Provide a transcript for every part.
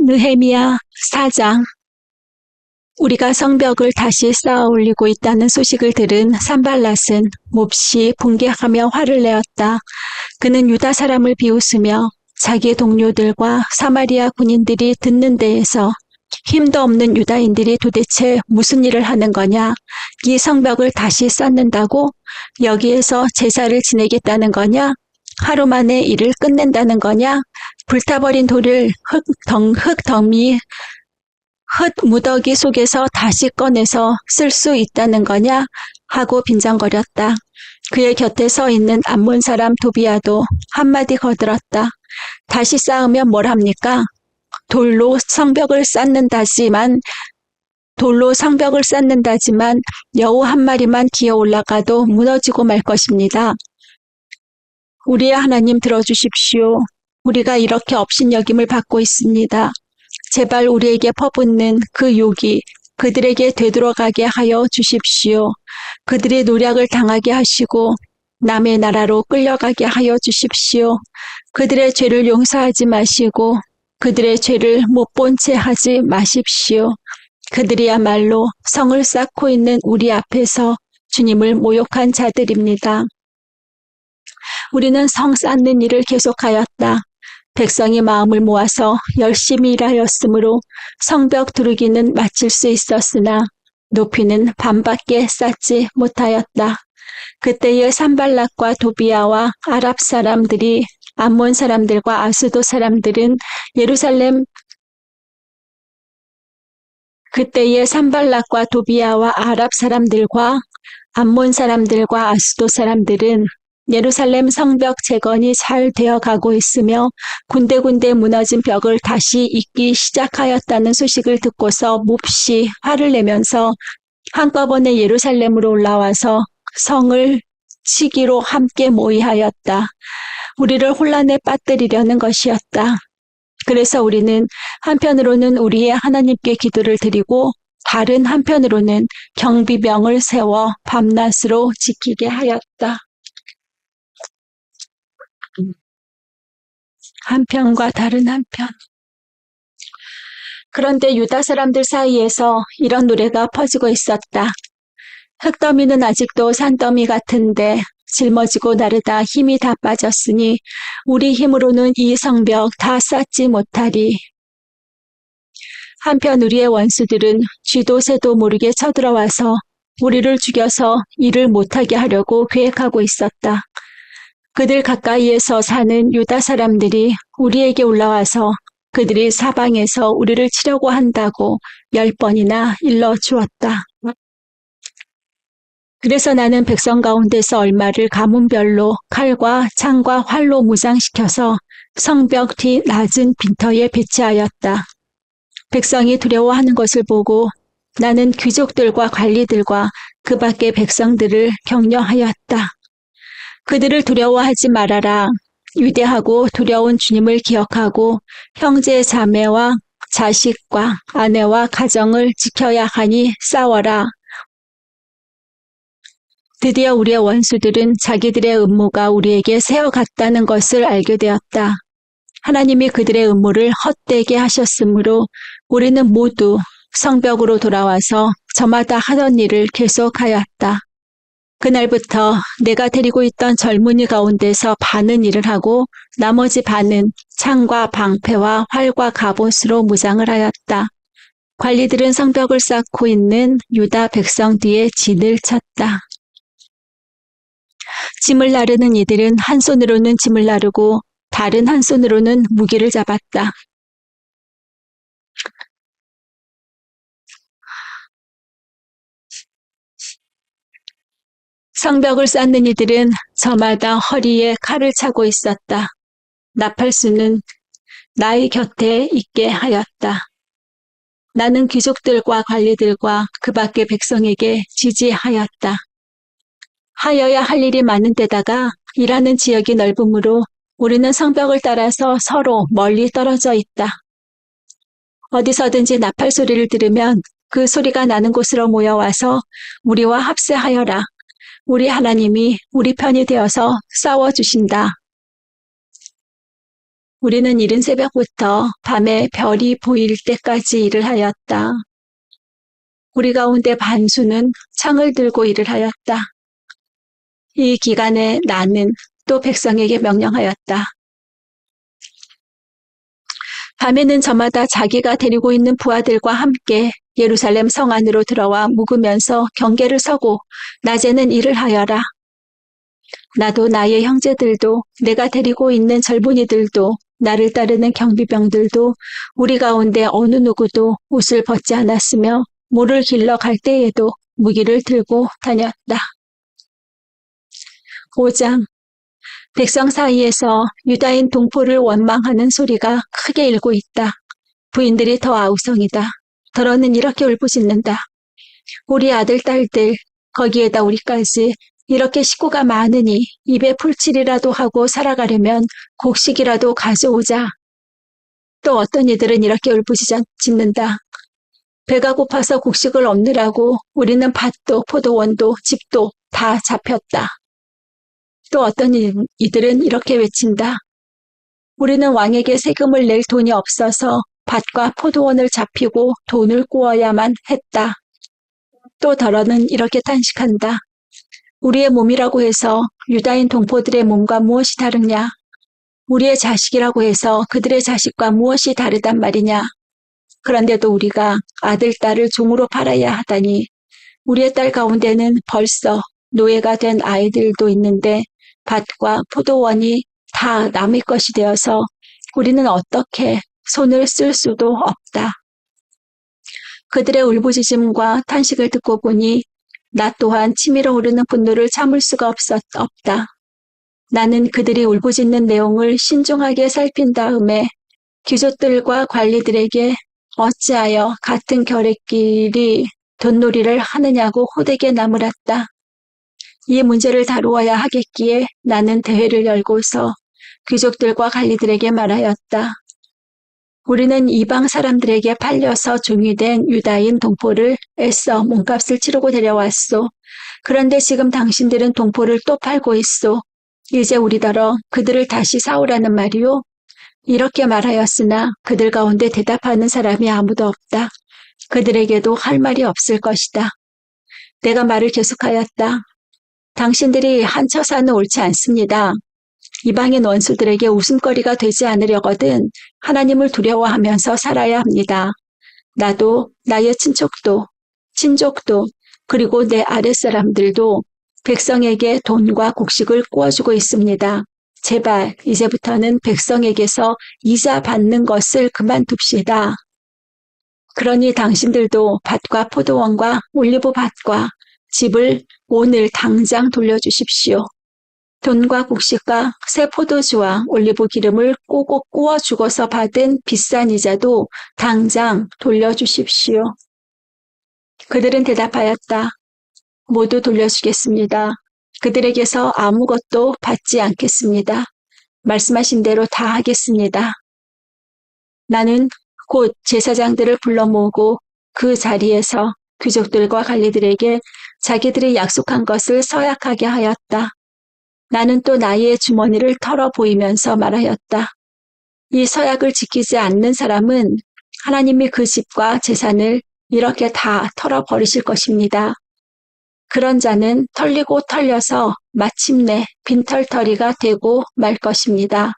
느헤미야 4장. 우리가 성벽을 다시 쌓아 올리고 있다는 소식을 들은 산발랏은 몹시 분개하며 화를 내었다. 그는 유다 사람을 비웃으며 자기 동료들과 사마리아 군인들이 듣는 데에서 힘도 없는 유다인들이 도대체 무슨 일을 하는 거냐? 이 성벽을 다시 쌓는다고? 여기에서 제사를 지내겠다는 거냐? 하루 만에 일을 끝낸다는 거냐? 불타버린 돌을 흙 무더기 속에서 다시 꺼내서 쓸 수 있다는 거냐? 하고 빈정거렸다. 그의 곁에 서 있는 암몬 사람 도비아도 한마디 거들었다. 다시 쌓으면 뭘 합니까? 돌로 성벽을 쌓는다지만 여우 한 마리만 기어 올라가도 무너지고 말 것입니다. 우리의 하나님 들어주십시오. 우리가 이렇게 업신여김을 받고 있습니다. 제발 우리에게 퍼붓는 그 욕이 그들에게 되돌아가게 하여 주십시오. 그들이 노략을 당하게 하시고 남의 나라로 끌려가게 하여 주십시오. 그들의 죄를 용서하지 마시고 그들의 죄를 못 본 채 하지 마십시오. 그들이야말로 성을 쌓고 있는 우리 앞에서 주님을 모욕한 자들입니다. 우리는 성 쌓는 일을 계속하였다. 백성이 마음을 모아서 열심히 일하였으므로 성벽 두르기는 마칠 수 있었으나 높이는 반밖에 쌓지 못하였다. 그때의 산발락과 도비아와 아랍 사람들이 암몬 사람들과 아수도 사람들은 그때의 산발락과 도비아와 아랍 사람들과 암몬 사람들과 아수도 사람들은 예루살렘 성벽 재건이 잘 되어가고 있으며 군데군데 무너진 벽을 다시 잇기 시작하였다는 소식을 듣고서 몹시 화를 내면서 한꺼번에 예루살렘으로 올라와서 성을 치기로 함께 모의하였다. 우리를 혼란에 빠뜨리려는 것이었다. 그래서 우리는 한편으로는 우리의 하나님께 기도를 드리고 다른 한편으로는 경비병을 세워 밤낮으로 지키게 하였다. 한편과 다른 한편. 그런데 유다 사람들 사이에서 이런 노래가 퍼지고 있었다. 흙더미는 아직도 산더미 같은데 짊어지고 나르다 힘이 다 빠졌으니 우리 힘으로는 이 성벽 다 쌓지 못하리. 한편 우리의 원수들은 쥐도 새도 모르게 쳐들어와서 우리를 죽여서 일을 못하게 하려고 계획하고 있었다. 그들 가까이에서 사는 유다 사람들이 우리에게 올라와서 그들이 사방에서 우리를 치려고 한다고 10번이나 일러주었다. 그래서 나는 백성 가운데서 얼마를 가문별로 칼과 창과 활로 무장시켜서 성벽 뒤 낮은 빈터에 배치하였다. 백성이 두려워하는 것을 보고 나는 귀족들과 관리들과 그 밖의 백성들을 격려하였다. 그들을 두려워하지 말아라. 위대하고 두려운 주님을 기억하고 형제 자매와 자식과 아내와 가정을 지켜야 하니 싸워라. 드디어 우리의 원수들은 자기들의 음모가 우리에게 새어갔다는 것을 알게 되었다. 하나님이 그들의 음모를 헛되게 하셨으므로 우리는 모두 성벽으로 돌아와서 저마다 하던 일을 계속하였다. 그날부터 내가 데리고 있던 젊은이 가운데서 반은 일을 하고 나머지 반은 창과 방패와 활과 갑옷으로 무장을 하였다. 관리들은 성벽을 쌓고 있는 유다 백성 뒤에 진을 쳤다. 짐을 나르는 이들은 한 손으로는 짐을 나르고 다른 한 손으로는 무기를 잡았다. 성벽을 쌓는 이들은 저마다 허리에 칼을 차고 있었다. 나팔수는 나의 곁에 있게 하였다. 나는 귀족들과 관리들과 그 밖의 백성에게 지지하였다. 하여야 할 일이 많은 데다가 일하는 지역이 넓으므로 우리는 성벽을 따라서 서로 멀리 떨어져 있다. 어디서든지 나팔 소리를 들으면 그 소리가 나는 곳으로 모여와서 우리와 합세하여라. 우리 하나님이 우리 편이 되어서 싸워주신다. 우리는 이른 새벽부터 밤에 별이 보일 때까지 일을 하였다. 우리 가운데 반수는 창을 들고 일을 하였다. 이 기간에 나는 또 백성에게 명령하였다. 밤에는 저마다 자기가 데리고 있는 부하들과 함께 예루살렘 성 안으로 들어와 묵으면서 경계를 서고 낮에는 일을 하여라. 나도 나의 형제들도 내가 데리고 있는 젊은이들도 나를 따르는 경비병들도 우리 가운데 어느 누구도 옷을 벗지 않았으며 모를 길러 갈 때에도 무기를 들고 다녔다. 5장. 백성 사이에서 유다인 동포를 원망하는 소리가 크게 일고 있다. 부인들이 더 아우성이다. 더러는 이렇게 울부짖는다. 우리 아들, 딸들, 거기에다 우리까지 이렇게 식구가 많으니 입에 풀칠이라도 하고 살아가려면 곡식이라도 가져오자. 또 어떤 이들은 이렇게 울부짖는다. 배가 고파서 곡식을 얻느라고 우리는 밭도 포도원도 집도 다 잡혔다. 또 어떤 이들은 이렇게 외친다. 우리는 왕에게 세금을 낼 돈이 없어서 밭과 포도원을 잡히고 돈을 꾸어야만 했다. 또 더러는 이렇게 탄식한다. 우리의 몸이라고 해서 유다인 동포들의 몸과 무엇이 다르냐? 우리의 자식이라고 해서 그들의 자식과 무엇이 다르단 말이냐? 그런데도 우리가 아들, 딸을 종으로 팔아야 하다니 우리의 딸 가운데는 벌써 노예가 된 아이들도 있는데 밭과 포도원이 다 남의 것이 되어서 우리는 어떻게 손을 쓸 수도 없다. 그들의 울부짖음과 탄식을 듣고 보니 나 또한 치밀어 오르는 분노를 참을 수가 없다. 나는 그들이 울부짖는 내용을 신중하게 살핀 다음에 귀족들과 관리들에게 어찌하여 같은 결의끼리 돈놀이를 하느냐고 호되게 나무랐다. 이 문제를 다루어야 하겠기에 나는 대회를 열고서 귀족들과 관리들에게 말하였다. 우리는 이방 사람들에게 팔려서 종이 된 유다인 동포를 애써 몸값을 치르고 데려왔소. 그런데 지금 당신들은 동포를 또 팔고 있소. 이제 우리더러 그들을 다시 사오라는 말이오. 이렇게 말하였으나 그들 가운데 대답하는 사람이 아무도 없다. 그들에게도 할 말이 없을 것이다. 내가 말을 계속하였다. 당신들이 한처사는 옳지 않습니다. 이방인 원수들에게 웃음거리가 되지 않으려거든 하나님을 두려워하면서 살아야 합니다. 나도 나의 친족도 그리고 내 아랫사람들도 백성에게 돈과 곡식을 구워주고 있습니다. 제발 이제부터는 백성에게서 이자 받는 것을 그만둡시다. 그러니 당신들도 밭과 포도원과 올리브 밭과 집을 오늘 당장 돌려주십시오. 돈과 곡식과 새 포도주와 올리브 기름을 꼭꼭 구워 주고서 받은 비싼 이자도 당장 돌려주십시오. 그들은 대답하였다. 모두 돌려주겠습니다. 그들에게서 아무것도 받지 않겠습니다. 말씀하신 대로 다 하겠습니다. 나는 곧 제사장들을 불러 모으고 그 자리에서 귀족들과 관리들에게 자기들이 약속한 것을 서약하게 하였다. 나는 또 나의 주머니를 털어 보이면서 말하였다. 이 서약을 지키지 않는 사람은 하나님이 그 집과 재산을 이렇게 다 털어버리실 것입니다. 그런 자는 털리고 털려서 마침내 빈털터리가 되고 말 것입니다.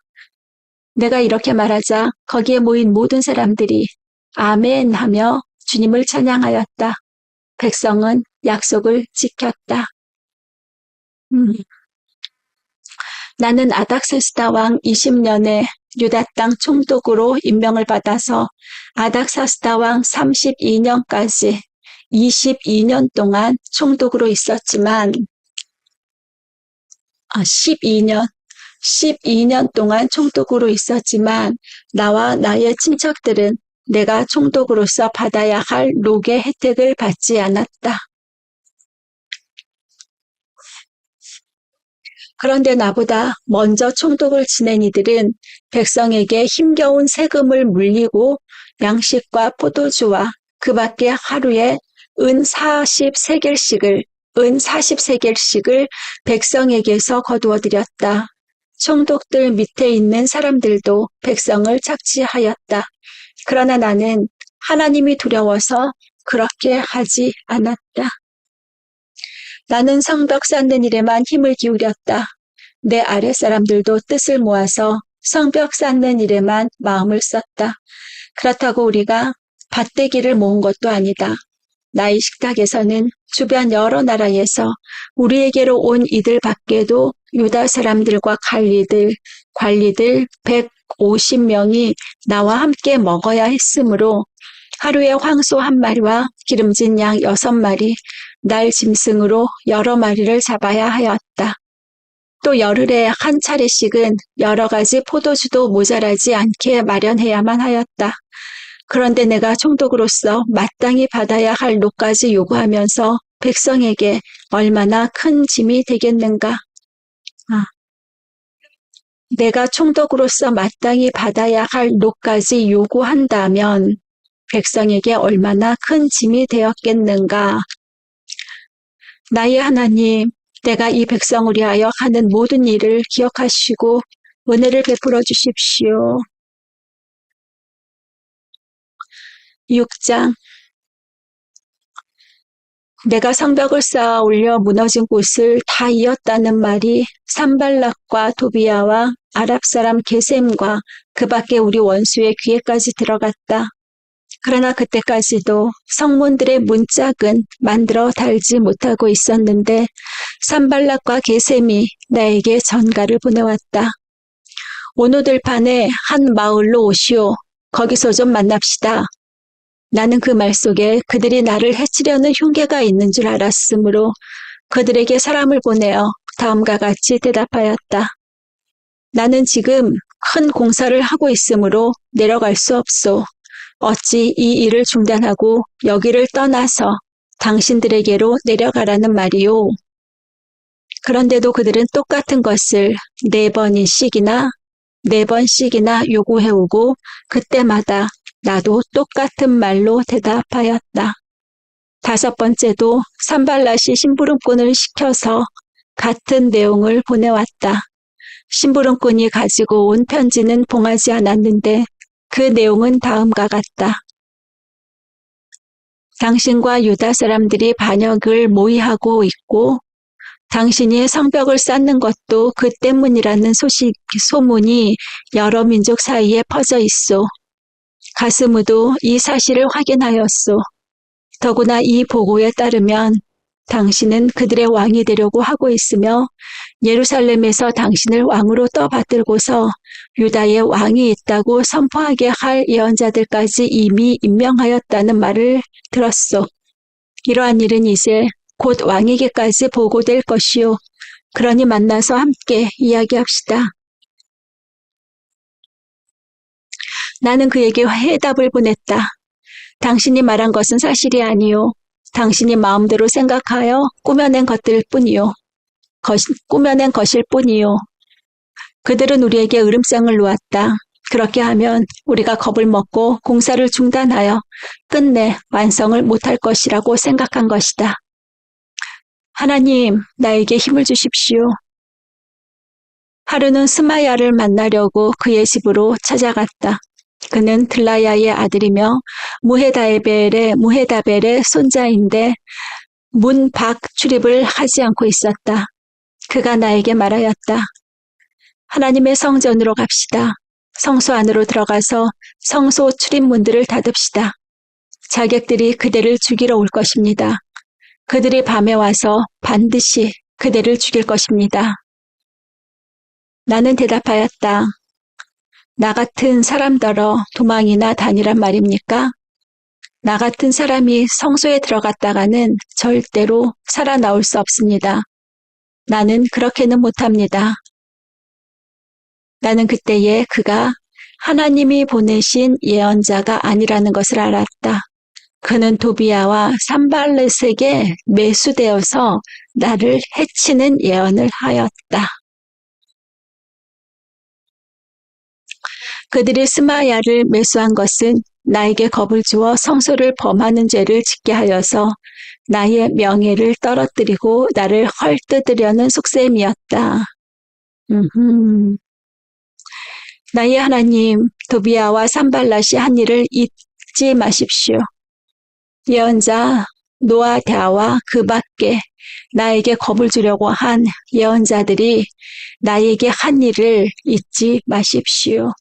내가 이렇게 말하자 거기에 모인 모든 사람들이 아멘 하며 주님을 찬양하였다. 백성은 약속을 지켰다. 나는 아닥사스다 왕 20년에 유다 땅 총독으로 임명을 받아서 아닥사스다 왕 32년까지 22년 동안 총독으로 있었지만 12년 동안 총독으로 있었지만 나와 나의 친척들은 내가 총독으로서 받아야 할禄의 혜택을 받지 않았다. 그런데 나보다 먼저 총독을 지낸 이들은 백성에게 힘겨운 세금을 물리고 양식과 포도주와 그 밖에 하루에 은 40세겔씩을 백성에게서 거두어 드렸다. 총독들 밑에 있는 사람들도 백성을 착취하였다. 그러나 나는 하나님이 두려워서 그렇게 하지 않았다. 나는 성벽 쌓는 일에만 힘을 기울였다. 내 아랫사람들도 뜻을 모아서 성벽 쌓는 일에만 마음을 썼다. 그렇다고 우리가 밭대기를 모은 것도 아니다. 나의 식탁에서는 주변 여러 나라에서 우리에게로 온 이들 밖에도 유다 사람들과 관리들 150명이 나와 함께 먹어야 했으므로 하루에 황소 1마리와 기름진 양 6마리, 날 짐승으로 여러 마리를 잡아야 하였다. 또 열흘에 한 차례씩은 여러 가지 포도주도 모자라지 않게 마련해야만 하였다. 그런데 내가 총독으로서 마땅히 받아야 할 노까지 요구하면서 백성에게 얼마나 큰 짐이 되겠는가. 내가 총독으로서 마땅히 받아야 할 노까지 요구한다면 백성에게 얼마나 큰 짐이 되었겠는가. 나의 하나님, 내가 이 백성을 위하여 하는 모든 일을 기억하시고 은혜를 베풀어 주십시오. 6장. 내가 성벽을 쌓아 올려 무너진 곳을 다 이었다는 말이 산발락과 도비야와 아랍 사람 게셈과 그 밖에 우리 원수의 귀에까지 들어갔다. 그러나 그때까지도 성문들의 문짝은 만들어 달지 못하고 있었는데 산발락과 게셈이 나에게 전가를 보내왔다. 오노들판에 한 마을로 오시오. 거기서 좀 만납시다. 나는 그 말 속에 그들이 나를 해치려는 흉계가 있는 줄 알았으므로 그들에게 사람을 보내어 다음과 같이 대답하였다. 나는 지금 큰 공사를 하고 있으므로 내려갈 수 없소. 어찌 이 일을 중단하고 여기를 떠나서 당신들에게로 내려가라는 말이오. 그런데도 그들은 똑같은 것을 4번씩이나 요구해오고 그때마다 나도 똑같은 말로 대답하였다. 5번째도 산발랏이 심부름꾼을 시켜서 같은 내용을 보내왔다. 심부름꾼이 가지고 온 편지는 봉하지 않았는데 그 내용은 다음과 같다. 당신과 유다 사람들이 반역을 모의하고 있고 당신이 성벽을 쌓는 것도 그 때문이라는 소문이 여러 민족 사이에 퍼져 있소. 가스무도 이 사실을 확인하였소. 더구나 이 보고에 따르면 당신은 그들의 왕이 되려고 하고 있으며 예루살렘에서 당신을 왕으로 떠받들고서 유다의 왕이 있다고 선포하게 할 예언자들까지 이미 임명하였다는 말을 들었소. 이러한 일은 이제 곧 왕에게까지 보고될 것이요. 그러니 만나서 함께 이야기합시다. 나는 그에게 해답을 보냈다. 당신이 말한 것은 사실이 아니요. 당신이 마음대로 생각하여 꾸며낸 것일 뿐이요. 그들은 우리에게 으름장을 놓았다. 그렇게 하면 우리가 겁을 먹고 공사를 중단하여 끝내 완성을 못할 것이라고 생각한 것이다. 하나님, 나에게 힘을 주십시오. 하루는 스마야를 만나려고 그의 집으로 찾아갔다. 그는 들라야의 아들이며 무헤다벨의 손자인데 문 밖 출입을 하지 않고 있었다. 그가 나에게 말하였다. 하나님의 성전으로 갑시다. 성소 안으로 들어가서 성소 출입문들을 닫읍시다. 자객들이 그대를 죽이러 올 것입니다. 그들이 밤에 와서 반드시 그대를 죽일 것입니다. 나는 대답하였다. 나 같은 사람더러 도망이나 다니란 말입니까? 나 같은 사람이 성소에 들어갔다가는 절대로 살아나올 수 없습니다. 나는 그렇게는 못합니다. 나는 그때에 그가 하나님이 보내신 예언자가 아니라는 것을 알았다. 그는 도비야와 산발렛에게 매수되어서 나를 해치는 예언을 하였다. 그들이 스마야를 매수한 것은 나에게 겁을 주어 성소를 범하는 죄를 짓게 하여서 나의 명예를 떨어뜨리고 나를 헐뜯으려는 속셈이었다. 음흠. 나의 하나님, 도비아와 산발랏이 한 일을 잊지 마십시오. 예언자 노아랴와 그 밖에 나에게 겁을 주려고 한 예언자들이 나에게 한 일을 잊지 마십시오.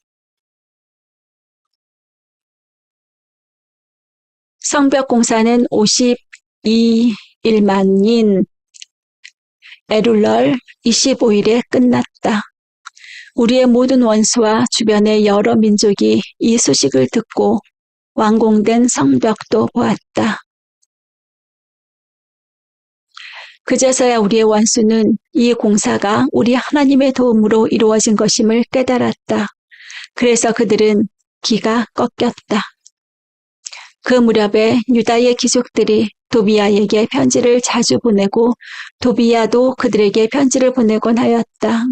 성벽 공사는 52일만인 에룰럴 25일에 끝났다. 우리의 모든 원수와 주변의 여러 민족이 이 소식을 듣고 완공된 성벽도 보았다. 그제서야 우리의 원수는 이 공사가 우리 하나님의 도움으로 이루어진 것임을 깨달았다. 그래서 그들은 기가 꺾였다. 그 무렵에 유다의 귀족들이 도비아에게 편지를 자주 보내고 도비아도 그들에게 편지를 보내곤 하였다.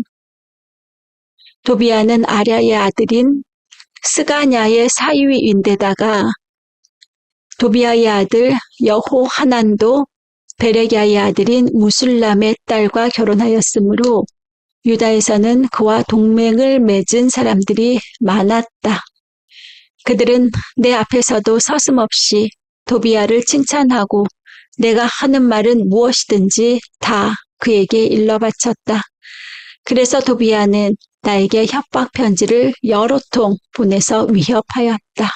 도비아는 아랴의 아들인 스가냐의 사위인데다가 도비아의 아들 여호하난도 베레기야의 아들인 무술람의 딸과 결혼하였으므로 유다에서는 그와 동맹을 맺은 사람들이 많았다. 그들은 내 앞에서도 서슴없이 도비아를 칭찬하고 내가 하는 말은 무엇이든지 다 그에게 일러 바쳤다. 그래서 도비아는 나에게 협박 편지를 여러 통 보내서 위협하였다.